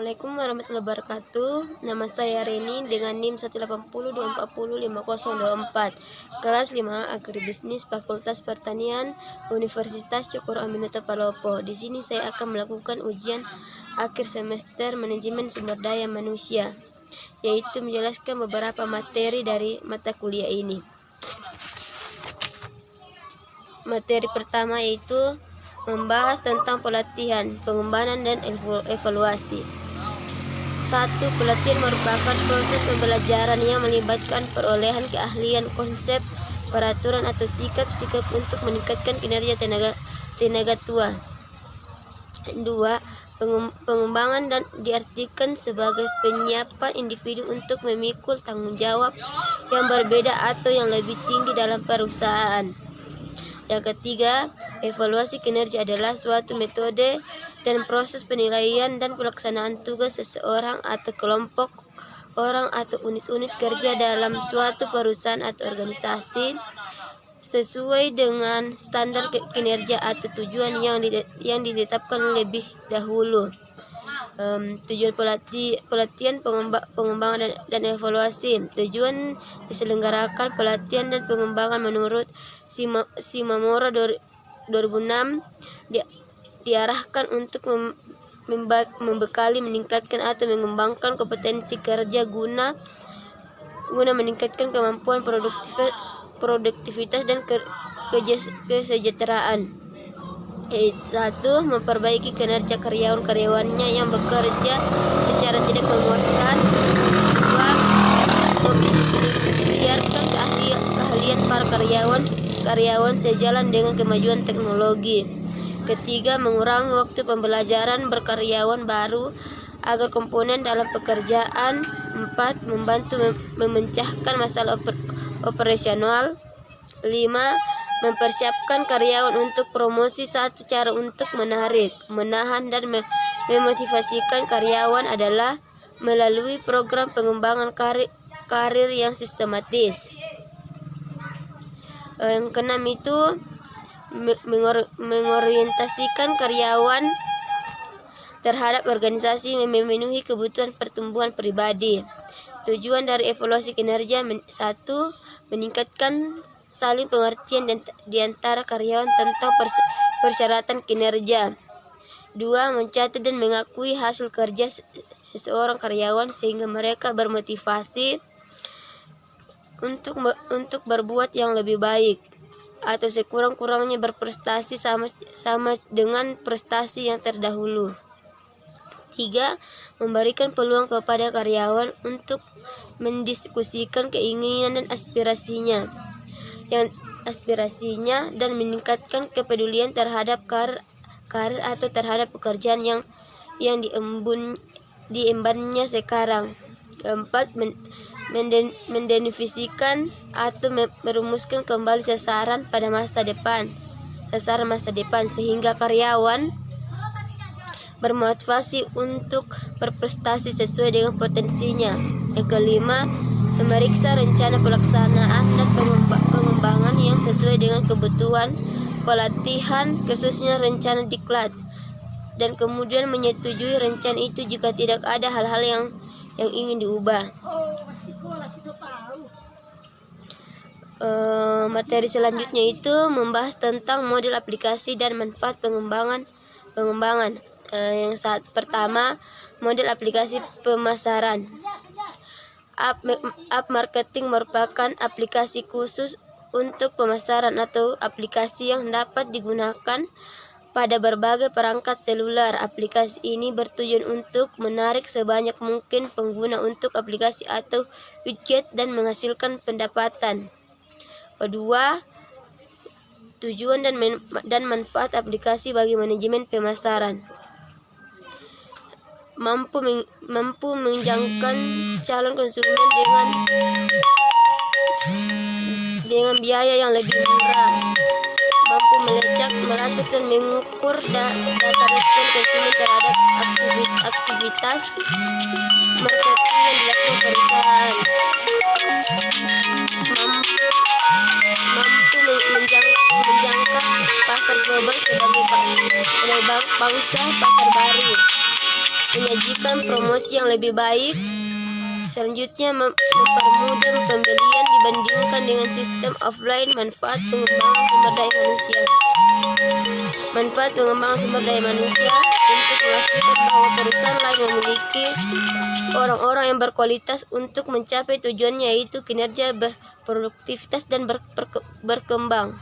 Assalamualaikum warahmatullahi wabarakatuh. Nama saya Reni dengan NIM 180240504. Kelas 5 Agribisnis Fakultas Pertanian Universitas Cokro Aminoto Palopo. Di sini saya akan melakukan ujian akhir semester manajemen sumber daya manusia, yaitu menjelaskan beberapa materi dari mata kuliah ini. Materi pertama yaitu membahas tentang pelatihan, pengembangan, dan evaluasi. 1. Pelatihan merupakan proses pembelajaran yang melibatkan perolehan keahlian, konsep, peraturan, atau sikap-sikap untuk meningkatkan kinerja tenaga tua. 2. Pengembangan dan diartikan sebagai penyiapan individu untuk memikul tanggung jawab yang berbeda atau yang lebih tinggi dalam perusahaan. Yang ketiga, evaluasi kinerja adalah suatu metode dan proses penilaian dan pelaksanaan tugas seseorang atau kelompok orang atau unit-unit kerja dalam suatu perusahaan atau organisasi sesuai dengan standar kinerja atau tujuan yang ditetapkan lebih dahulu. Tujuan pelatihan, pengembangan, dan evaluasi. Tujuan diselenggarakan pelatihan dan pengembangan menurut Shimomura 2006 diarahkan untuk membekali, meningkatkan, atau mengembangkan kompetensi kerja guna meningkatkan kemampuan produktivitas dan kesejahteraan. 1. Memperbaiki kinerja karyawan-karyawannya yang bekerja secara tidak memuaskan. 2. Membiarkan keahlian para karyawan sejalan dengan kemajuan teknologi. Ketiga, mengurangi waktu pembelajaran berkaryawan baru agar komponen dalam pekerjaan. 4. Membantu memecahkan masalah operasional. 5. Mempersiapkan karyawan untuk promosi saat cara untuk menarik, menahan, dan memotivasikan karyawan adalah melalui program pengembangan karir yang sistematis. Yang keenam itu mengorientasikan karyawan terhadap organisasi memenuhi kebutuhan pertumbuhan pribadi. Tujuan dari evaluasi kinerja: 1. Meningkatkan saling pengertian di antara karyawan tentang persyaratan kinerja. 2. Mencatat dan mengakui hasil kerja seseorang karyawan sehingga mereka bermotivasi untuk berbuat yang lebih baik atau sekurang-kurangnya berprestasi sama dengan prestasi yang terdahulu. 3. Memberikan peluang kepada karyawan untuk mendiskusikan keinginan dan aspirasinya dan meningkatkan kepedulian terhadap karir atau terhadap pekerjaan yang diembannya sekarang. 4. Mendefinisikan atau merumuskan kembali sasaran masa depan sehingga karyawan bermotivasi untuk berprestasi sesuai dengan potensinya. Yang kelima, memeriksa rencana pelaksanaan dan pengembangan yang sesuai dengan kebutuhan pelatihan, khususnya rencana diklat, dan kemudian menyetujui rencana itu jika tidak ada hal-hal yang ingin diubah. Materi selanjutnya itu membahas tentang model aplikasi dan manfaat pengembangan. Yang pertama, model aplikasi pemasaran. App marketing merupakan aplikasi khusus untuk pemasaran atau aplikasi yang dapat digunakan pada berbagai perangkat seluler. Aplikasi ini bertujuan untuk menarik sebanyak mungkin pengguna untuk aplikasi atau widget dan menghasilkan pendapatan. Kedua, tujuan dan manfaat aplikasi bagi manajemen pemasaran. Mampu menjangkau calon konsumen dengan biaya yang lebih murah. Mampu melacak dan mengukur data respon konsumen terhadap aktivitas marketing yang dilakukan perusahaan. Mampu menjangkau pasar global sebagai pangsa pasar baru. menyajikan promosi yang lebih baik. Selanjutnya, mempermudah pembelian dibandingkan dengan sistem offline. Manfaat pengembangan sumber daya manusia. Manfaat pengembangan sumber daya manusia untuk memastikan bahwa perusahaan lain memiliki orang-orang yang berkualitas untuk mencapai tujuannya, yaitu kinerja, berproduktivitas, dan berkembang.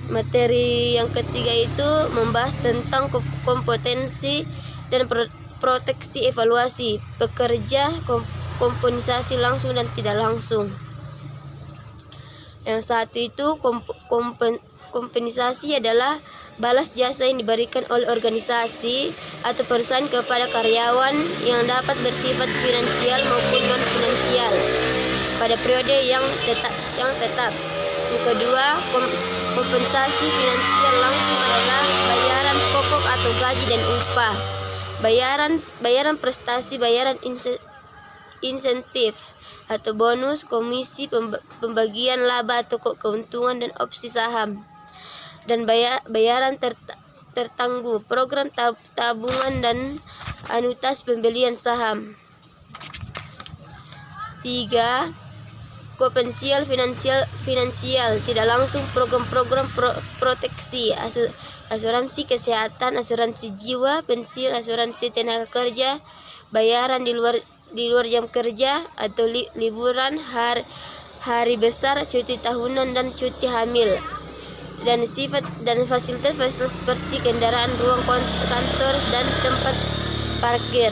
Materi yang ketiga itu membahas tentang kompetensi dan proteksi evaluasi pekerja, kompensasi langsung dan tidak langsung. Yang satu itu kompensasi adalah balas jasa yang diberikan oleh organisasi atau perusahaan kepada karyawan yang dapat bersifat finansial maupun non finansial pada periode yang tetap. Yang kedua, kompensasi finansial langsung adalah bayaran pokok atau gaji dan upah, bayaran prestasi, bayaran insentif atau bonus, komisi, pembagian laba atau keuntungan dan opsi saham, dan bayaran tertangguh, program tabungan dan anuitas pembelian saham. 3. Kompensasi finansial tidak langsung, program-program proteksi, asuransi kesehatan, asuransi jiwa, pensiun, asuransi tenaga kerja, bayaran di luar jam kerja atau liburan, hari besar, cuti tahunan dan cuti hamil, dan fasilitas seperti kendaraan, ruang kantor dan tempat parkir.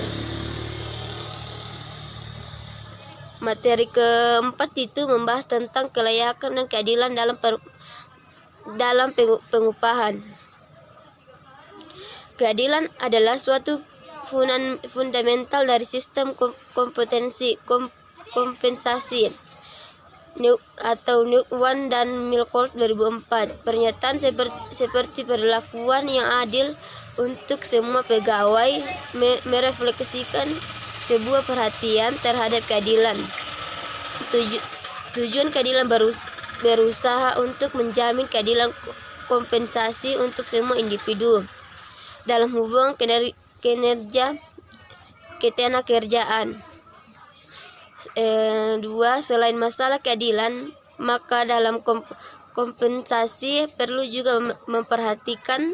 Materi keempat itu membahas tentang kelayakan dan keadilan dalam pengupahan. Keadilan adalah suatu fundamental dari sistem kompensasi atau New-One dan Milford 2004. Pernyataan seperti perlakuan yang adil untuk semua pegawai merefleksikan sebuah perhatian terhadap keadilan. Tujuan keadilan berusaha untuk menjamin keadilan kompensasi untuk semua individu dalam hubungan kinerja ketenagakerjaan. 2. Selain masalah keadilan, maka dalam kompensasi perlu juga memperhatikan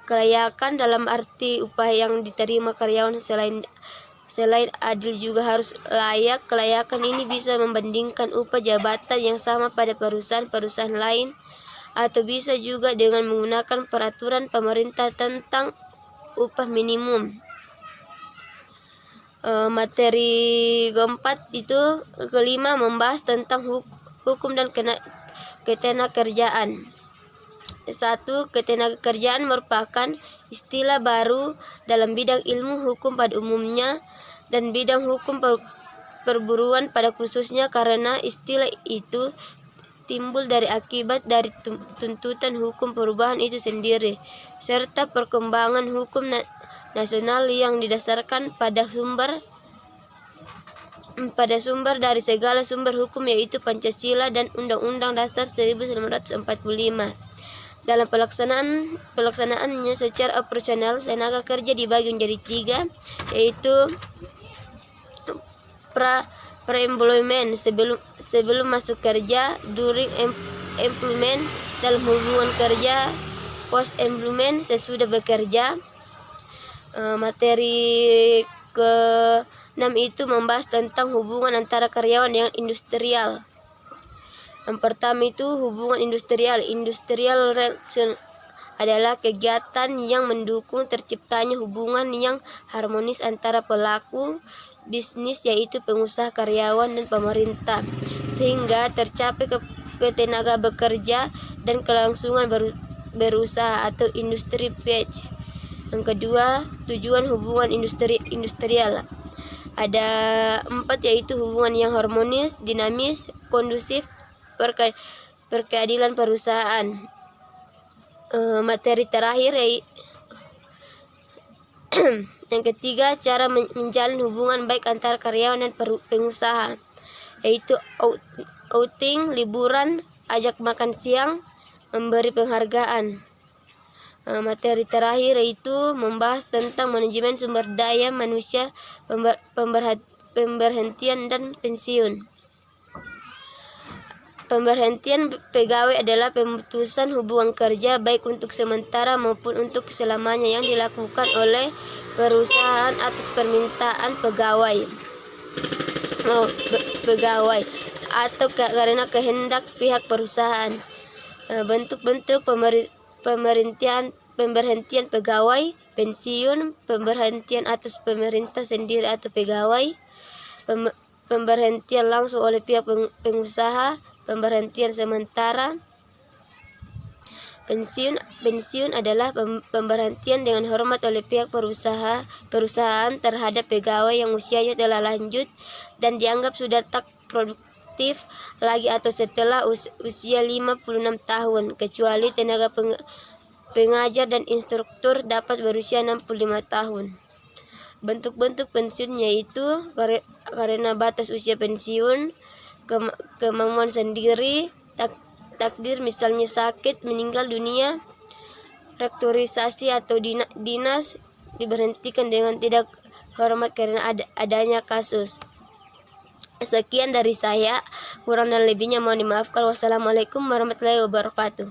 kelayakan dalam arti upah yang diterima karyawan. Selain adil juga harus layak. Kelayakan ini bisa membandingkan upah jabatan yang sama pada perusahaan lain, atau bisa juga dengan menggunakan peraturan pemerintah tentang upah minimum. Materi keempat itu kelima membahas tentang hukum dan ketenagakerjaan. 1. Ketenagakerjaan merupakan istilah baru dalam bidang ilmu hukum pada umumnya dan bidang hukum perburuan pada khususnya, karena istilah itu timbul dari akibat dari tuntutan hukum perubahan itu sendiri, serta perkembangan hukum nasional yang didasarkan pada sumber dari segala sumber hukum, yaitu Pancasila dan Undang-Undang Dasar 1945. Dalam pelaksanaannya secara operasional, tenaga kerja dibagi menjadi 3, yaitu pre-employment, sebelum masuk kerja, during employment, dalam hubungan kerja, post-employment, sesudah bekerja. Materi ke-6 itu membahas tentang hubungan antara karyawan dengan industrial. Yang pertama itu hubungan industrial. Industrial relation adalah kegiatan yang mendukung terciptanya hubungan yang harmonis antara pelaku bisnis, yaitu pengusaha, karyawan, dan pemerintah, sehingga tercapai ketenaga bekerja dan kelangsungan berusaha atau industri page. Yang kedua, tujuan hubungan industrial ada 4, yaitu hubungan yang harmonis, dinamis, kondusif, berkeadilan perusahaan. Materi terakhir yang ketiga, cara menjalin hubungan baik antara karyawan dan pengusaha, yaitu outing, liburan, ajak makan siang, memberi penghargaan. Materi terakhir yaitu membahas tentang manajemen sumber daya manusia, pemberhentian dan pensiun. Pemberhentian pegawai adalah pemutusan hubungan kerja baik untuk sementara maupun untuk selamanya yang dilakukan oleh perusahaan atas permintaan pegawai atau karena kehendak pihak perusahaan. Bentuk-bentuk pemberhentian pegawai: pensiun, pemberhentian atas pemerintah sendiri atau pegawai, pemberhentian langsung oleh pihak pengusaha, pemberhentian sementara. Pensiun adalah pemberhentian dengan hormat oleh pihak perusahaan terhadap pegawai yang usianya telah lanjut dan dianggap sudah tak produktif lagi atau setelah usia 56 tahun, kecuali tenaga pengajar dan instruktur dapat berusia 65 tahun. Bentuk-bentuk pensiun yaitu karena batas usia pensiun, kemauan sendiri, takdir misalnya sakit, meninggal dunia, restrukturisasi atau dinas diberhentikan dengan tidak hormat karena adanya kasus. Sekian dari saya, kurang dan lebihnya mohon dimaafkan. Wassalamualaikum warahmatullahi wabarakatuh.